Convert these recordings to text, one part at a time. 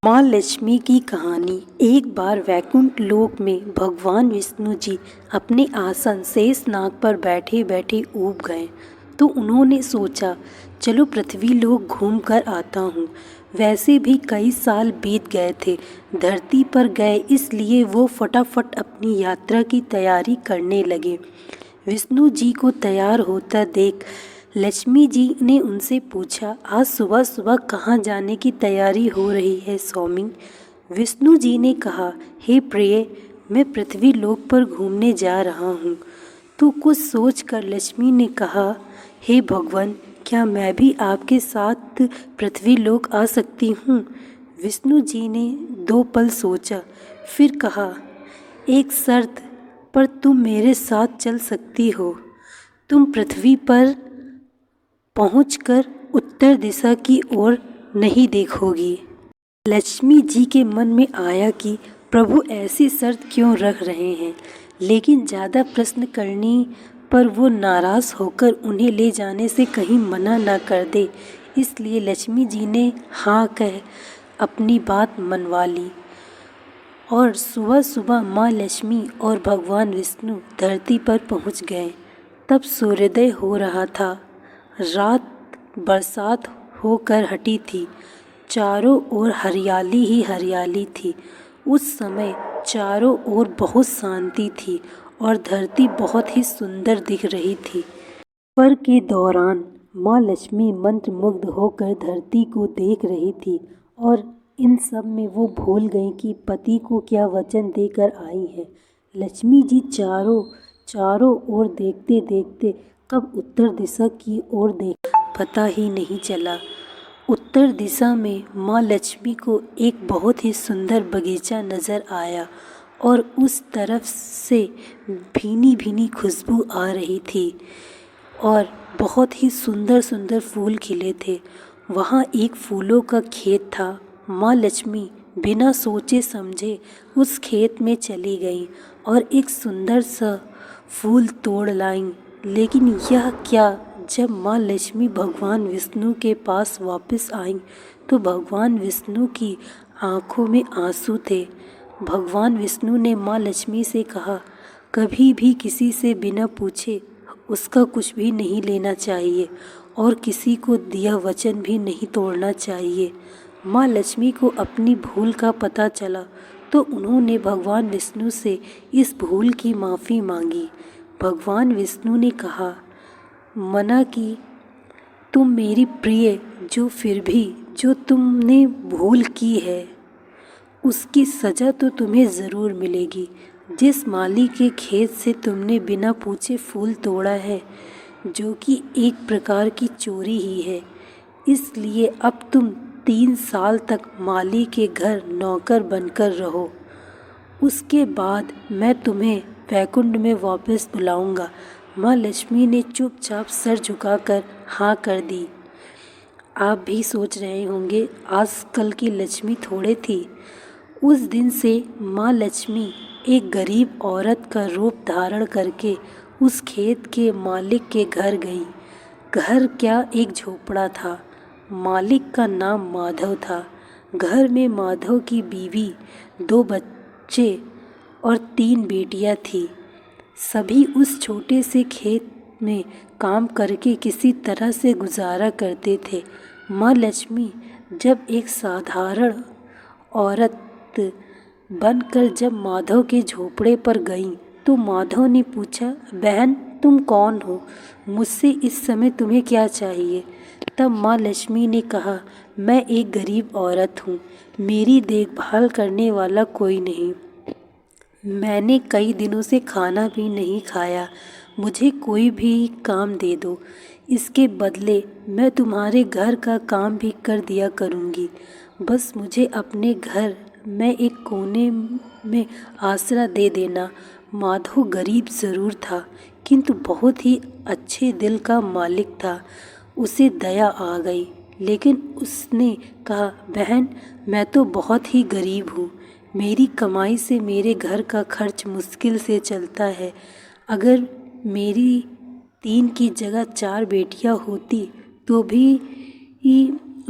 माँ लक्ष्मी की कहानी। एक बार वैकुंठ लोक में भगवान विष्णु जी अपने आसन शेषनाग पर बैठे बैठे ऊब गए तो उन्होंने सोचा, चलो पृथ्वी लोक घूम कर आता हूँ। वैसे भी कई साल बीत गए थे धरती पर गए, इसलिए वो फटाफट अपनी यात्रा की तैयारी करने लगे। विष्णु जी को तैयार होता देख लक्ष्मी जी ने उनसे पूछा, आज सुबह सुबह कहाँ जाने की तैयारी हो रही है स्वामी? विष्णु जी ने कहा, हे प्रिय, मैं पृथ्वी लोक पर घूमने जा रहा हूँ। तो कुछ सोचकर लक्ष्मी ने कहा, हे भगवान, क्या मैं भी आपके साथ पृथ्वी लोक आ सकती हूँ? विष्णु जी ने 2 पल सोचा, फिर कहा, एक शर्त पर तुम मेरे साथ चल सकती हो। तुम पृथ्वी पर पहुंचकर उत्तर दिशा की ओर नहीं देखोगी। लक्ष्मी जी के मन में आया कि प्रभु ऐसी शर्त क्यों रख रहे हैं, लेकिन ज़्यादा प्रश्न करने पर वो नाराज़ होकर उन्हें ले जाने से कहीं मना न कर दे, इसलिए लक्ष्मी जी ने हाँ कह अपनी बात मनवा ली। और सुबह सुबह माँ लक्ष्मी और भगवान विष्णु धरती पर पहुँच गए। तब सूर्योदय हो रहा था। रात बरसात होकर हटी थी। चारों ओर हरियाली ही हरियाली थी। उस समय चारों ओर बहुत शांति थी और धरती बहुत ही सुंदर दिख रही थी। सफर के दौरान माँ लक्ष्मी मंत्रमुग्ध होकर धरती को देख रही थी और इन सब में वो भूल गई कि पति को क्या वचन देकर आई है। लक्ष्मी जी चारों ओर देखते देखते कब उत्तर दिशा की ओर देख पता ही नहीं चला। उत्तर दिशा में माँ लक्ष्मी को एक बहुत ही सुंदर बगीचा नज़र आया और उस तरफ से भीनी भीनी खुशबू आ रही थी और बहुत ही सुंदर सुंदर फूल खिले थे। वहाँ एक फूलों का खेत था। माँ लक्ष्मी बिना सोचे समझे उस खेत में चली गई और एक सुंदर सा फूल तोड़ लाईं। लेकिन यह क्या, जब माँ लक्ष्मी भगवान विष्णु के पास वापस आईं तो भगवान विष्णु की आंखों में आंसू थे। भगवान विष्णु ने माँ लक्ष्मी से कहा, कभी भी किसी से बिना पूछे उसका कुछ भी नहीं लेना चाहिए और किसी को दिया वचन भी नहीं तोड़ना चाहिए। माँ लक्ष्मी को अपनी भूल का पता चला तो उन्होंने भगवान विष्णु से इस भूल की माफ़ी मांगी। भगवान विष्णु ने कहा, मना की तुम मेरी प्रिय, फिर भी जो तुमने भूल की है उसकी सज़ा तो तुम्हें ज़रूर मिलेगी। जिस माली के खेत से तुमने बिना पूछे फूल तोड़ा है, जो कि एक प्रकार की चोरी ही है, इसलिए अब तुम 3 साल तक माली के घर नौकर बनकर रहो। उसके बाद मैं तुम्हें वैकुंठ में वापस बुलाऊंगा। माँ लक्ष्मी ने चुपचाप सर झुकाकर हाँ कर दी। आप भी सोच रहे होंगे, आजकल की लक्ष्मी थोड़े थी। उस दिन से माँ लक्ष्मी एक गरीब औरत का रूप धारण करके उस खेत के मालिक के घर गई। घर क्या, एक झोपड़ा था। मालिक का नाम माधव था। घर में माधव की बीवी, 2 बच्चे और 3 बेटियां थी। सभी उस छोटे से खेत में काम करके किसी तरह से गुजारा करते थे। माँ लक्ष्मी जब एक साधारण औरत बनकर जब माधव के झोपड़े पर गईं तो माधव ने पूछा, बहन तुम कौन हो? मुझसे इस समय तुम्हें क्या चाहिए? तब माँ लक्ष्मी ने कहा, मैं एक गरीब औरत हूँ, मेरी देखभाल करने वाला कोई नहीं। मैंने कई दिनों से खाना भी नहीं खाया। मुझे कोई भी काम दे दो, इसके बदले मैं तुम्हारे घर का काम भी कर दिया करूँगी। बस मुझे अपने घर में एक कोने में आसरा दे देना। माधव गरीब ज़रूर था, किंतु बहुत ही अच्छे दिल का मालिक था। उसे दया आ गई, लेकिन उसने कहा, बहन मैं तो बहुत ही गरीब हूँ। मेरी कमाई से मेरे घर का खर्च मुश्किल से चलता है। अगर मेरी 3 की जगह 4 बेटियां होती तो भी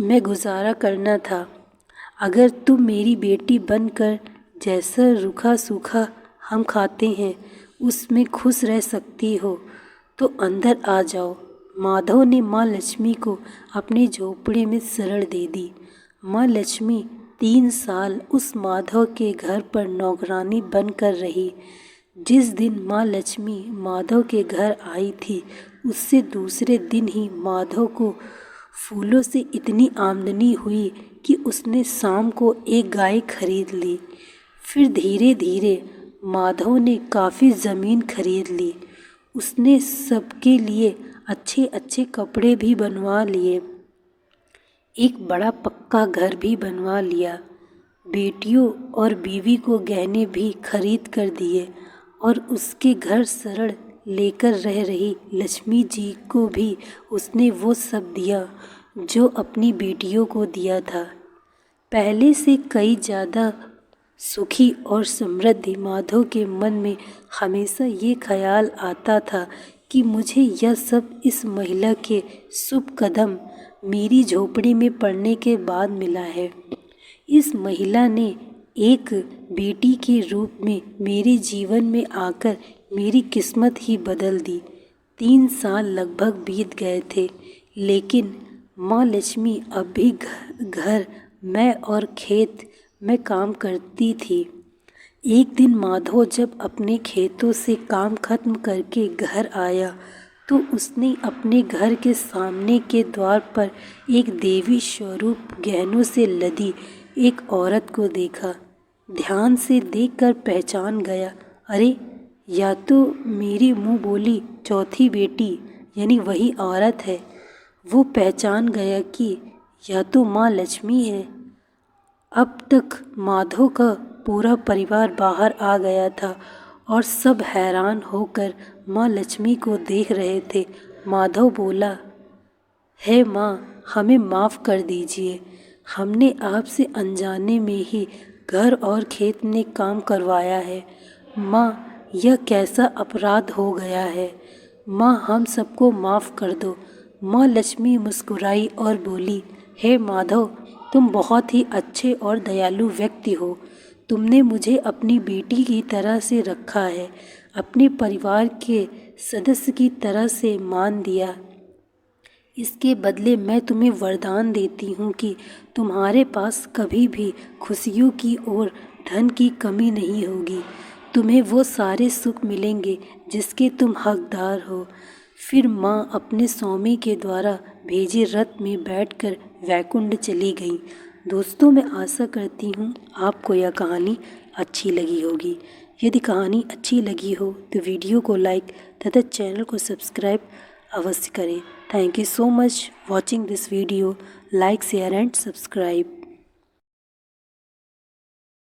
मैं गुजारा करना था। अगर तुम मेरी बेटी बनकर जैसा रूखा सूखा हम खाते हैं उसमें खुश रह सकती हो तो अंदर आ जाओ। माधव ने माँ लक्ष्मी को अपनी झोपड़ी में शरण दे दी। माँ लक्ष्मी 3 साल उस माधव के घर पर नौकरानी बनकर रही। जिस दिन माँ लक्ष्मी माधव के घर आई थी उससे दूसरे दिन ही माधव को फूलों से इतनी आमदनी हुई कि उसने शाम को एक गाय खरीद ली। फिर धीरे धीरे माधव ने काफ़ी ज़मीन खरीद ली। उसने सबके लिए अच्छे अच्छे कपड़े भी बनवा लिए, एक बड़ा पक्का घर भी बनवा लिया, बेटियों और बीवी को गहने भी खरीद कर दिए और उसके घर शरण लेकर रह रही लक्ष्मी जी को भी उसने वो सब दिया जो अपनी बेटियों को दिया था। पहले से कई ज़्यादा सुखी और समृद्ध माधव के मन में हमेशा ये ख्याल आता था कि मुझे यह सब इस महिला के शुभ कदम मेरी झोपड़ी में पड़ने के बाद मिला है। इस महिला ने एक बेटी के रूप में मेरे जीवन में आकर मेरी किस्मत ही बदल दी। 3 साल लगभग बीत गए थे, लेकिन माँ लक्ष्मी अब भी घर में और खेत में काम करती थी। एक दिन माधव जब अपने खेतों से काम खत्म करके घर आया तो उसने अपने घर के सामने के द्वार पर एक देवी स्वरूप गहनों से लदी एक औरत को देखा। ध्यान से देखकर पहचान गया, अरे या तो मेरी मुँह बोली चौथी बेटी यानी वही औरत है। वो पहचान गया कि या तो माँ लक्ष्मी है। अब तक माधव का पूरा परिवार बाहर आ गया था और सब हैरान होकर माँ लक्ष्मी को देख रहे थे। माधव बोला, हे माँ, हमें माफ़ कर दीजिए, हमने आपसे अनजाने में ही घर और खेत में काम करवाया है। माँ, यह कैसा अपराध हो गया है। माँ, हम सबको माफ़ कर दो। माँ लक्ष्मी मुस्कुराई और बोली, हे माधव, तुम बहुत ही अच्छे और दयालु व्यक्ति हो। तुमने मुझे अपनी बेटी की तरह से रखा है, अपने परिवार के सदस्य की तरह से मान दिया। इसके बदले मैं तुम्हें वरदान देती हूँ कि तुम्हारे पास कभी भी खुशियों की और धन की कमी नहीं होगी। तुम्हें वो सारे सुख मिलेंगे जिसके तुम हकदार हो। फिर माँ अपने स्वामी के द्वारा भेजे रथ में बैठकर वैकुंठ चली गई। दोस्तों, मैं आशा करती हूँ आपको यह कहानी अच्छी लगी होगी। यदि कहानी अच्छी लगी हो तो वीडियो को लाइक तथा चैनल को सब्सक्राइब अवश्य करें। Thank you so much watching this video. Like, share and subscribe.